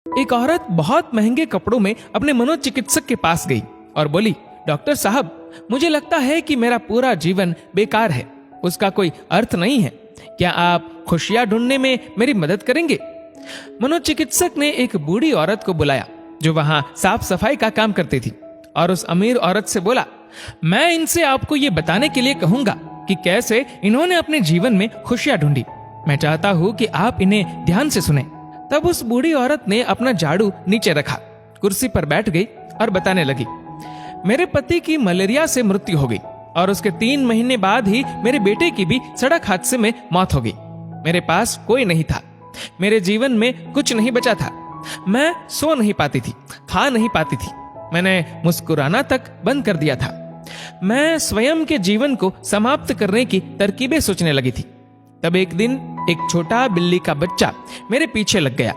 एक औरत बहुत महंगे कपड़ों में अपने मनोचिकित्सक के पास गई और बोली, डॉक्टर साहब, मुझे लगता है कि मेरा पूरा जीवन बेकार है, उसका कोई अर्थ नहीं है। क्या आप खुशियां ढूंढने में मेरी मदद करेंगे? मनोचिकित्सक ने एक बूढ़ी औरत को बुलाया जो वहां साफ सफाई का काम करती थी और उस अमीर औरत से बोला, मैं इनसे आपको ये बताने के लिए कहूंगा कि कैसे इन्होंने अपने जीवन में खुशियां ढूंढी। मैं चाहता हूं कि आप इन्हें ध्यान से सुने। तब उस बूढ़ी औरत ने अपना झाड़ू नीचे रखा, कुर्सी पर बैठ गई और बताने लगी, मेरे पति की मलेरिया से मृत्यु हो गई और उसके 3 महीने बाद ही मेरे बेटे की भी सड़क हादसे में मौत हो गई। मेरे पास कोई नहीं था, मेरे जीवन में कुछ नहीं बचा था। मैं सो नहीं पाती थी, खा नहीं पाती थी, मैंने मुस्कुराना तक बंद कर दिया था। मैं स्वयं के जीवन को समाप्त करने की तरकीबें सोचने लगी थी। तब एक दिन एक छोटा बिल्ली का बच्चा मेरे पीछे लग गया।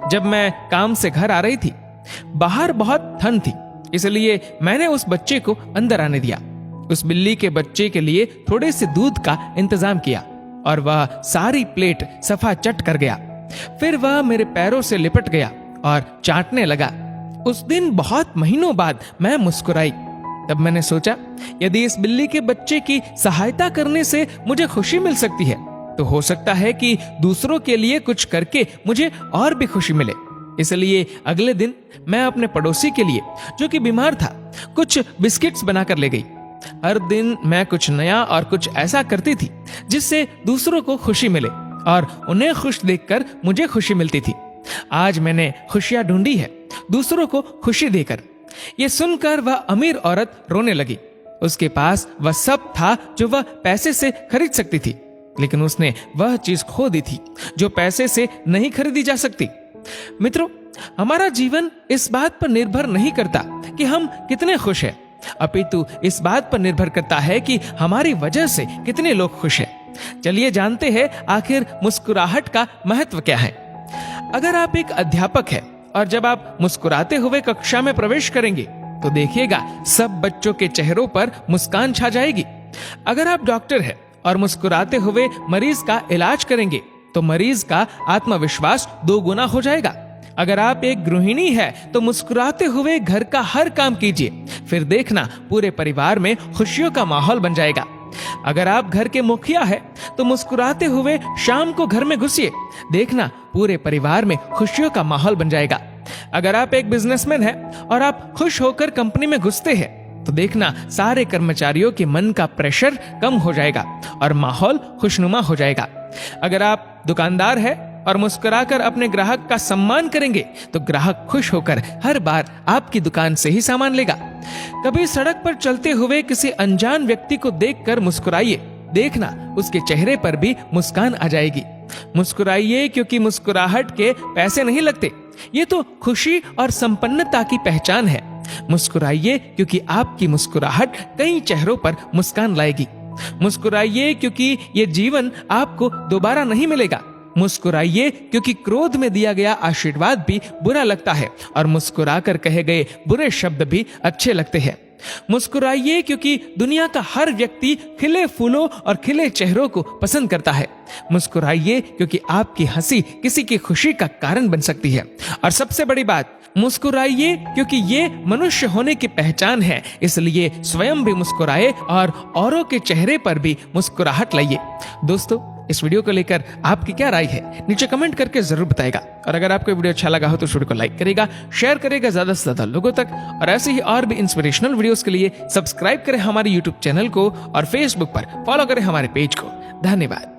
जब मैं काम से घर आ रही थी, बाहर बहुत ठंड थी, इसलिए मैंने उस बच्चे को अंदर आने दिया। उस बिल्ली के बच्चे के लिए थोड़े से दूध का इंतजाम किया और वह सारी प्लेट सफा चट कर गया। फिर वह मेरे पैरों से लिपट गया और चाटने लगा। उस दिन बहुत महीनों बाद मैं मुस्कुराई। तब मैंने सोचा, यदि इस बिल्ली के बच्चे की सहायता करने से मुझे खुशी मिल सकती है, तो हो सकता है कि दूसरों के लिए कुछ करके मुझे और भी खुशी मिले। इसलिए अगले दिन मैं अपने पड़ोसी के लिए, जो कि बीमार था, कुछ बिस्किट्स बनाकर ले गई। हर दिन मैं कुछ नया और कुछ ऐसा करती थी जिससे दूसरों को खुशी मिले और उन्हें खुश देखकर मुझे खुशी मिलती थी। आज मैंने खुशियां ढूंढी है, दूसरों को खुशी देकर। ये सुनकर वह अमीर औरत रोने लगी। उसके पास वह सब था जो वह पैसे से खरीद सकती थी, लेकिन उसने वह चीज खो दी थी जो पैसे से नहीं खरीदी जा सकती। मित्रों, हमारा जीवन इस बात पर निर्भर नहीं करता कि हम कितने खुश हैं, अपितु इस बात पर निर्भर करता है कि हमारी वजह से कितने लोग खुश हैं। चलिए जानते हैं आखिर मुस्कुराहट का महत्व क्या है। अगर आप एक अध्यापक हैं और जब आप मुस्कुराते हुए कक्षा में प्रवेश करेंगे तो देखिएगा सब बच्चों के चेहरों पर मुस्कान छा जाएगी। अगर आप डॉक्टर हैं और मुस्कुराते हुए मरीज का इलाज करेंगे तो मरीज का आत्मविश्वास 2 गुना हो जाएगा। अगर आप एक गृहिणी है तो मुस्कुराते हुए घर का हर काम कीजिए, फिर देखना पूरे परिवार में खुशियों का माहौल बन जाएगा। अगर आप घर के मुखिया है तो मुस्कुराते हुए शाम को घर में घुसिए, देखना पूरे परिवार में खुशियों का माहौल बन जाएगा। अगर आप एक बिजनेसमैन है और आप खुश होकर कंपनी में घुसते हैं तो देखना सारे कर्मचारियों के मन का प्रेशर कम हो जाएगा और माहौल खुशनुमा हो जाएगा। अगर आप दुकानदार है और मुस्कुराकर अपने ग्राहक का सम्मान करेंगे तो ग्राहक खुश होकर हर बार आपकी दुकान से ही सामान लेगा। कभी सड़क पर चलते हुए किसी अनजान व्यक्ति को देखकर मुस्कुराइए, देखना उसके चेहरे पर भी मुस्कान आ जाएगी। मुस्कुराइए क्योंकि मुस्कुराहट के पैसे नहीं लगते, ये तो खुशी और संपन्नता की पहचान है। मुस्कुराइए क्योंकि आपकी मुस्कुराहट कई चेहरों पर मुस्कान लाएगी। मुस्कुराइए क्योंकि ये जीवन आपको दोबारा नहीं मिलेगा। मुस्कुराइए क्योंकि क्रोध में दिया गया आशीर्वाद भी बुरा लगता है और मुस्कुराकर कहे गए बुरे शब्द भी अच्छे लगते हैं। मुस्कुराइए क्योंकि दुनिया का हर व्यक्ति खिले फूलों और खिले चेहरों को पसंद करता है। मुस्कुराइए क्योंकि आपकी हंसी किसी की खुशी का कारण बन सकती है। और सबसे बड़ी बात, मुस्कुराइए क्योंकि ये मनुष्य होने की पहचान है, इसलिए स्वयं भी मुस्कुराए और औरों के चेहरे पर भी मुस्कुराहट लाइए। दोस्तों, इस वीडियो को लेकर आपकी क्या राय है, नीचे कमेंट करके जरूर बताएगा। और अगर आपको वीडियो अच्छा लगा हो तो वीडियो को लाइक करेगा, शेयर करेगा ज्यादा से ज्यादा लोगों तक। और ऐसे ही और भी इंस्पिरेशनल वीडियोस के लिए सब्सक्राइब करें हमारे यूट्यूब चैनल को और फेसबुक पर फॉलो करें हमारे पेज को। धन्यवाद।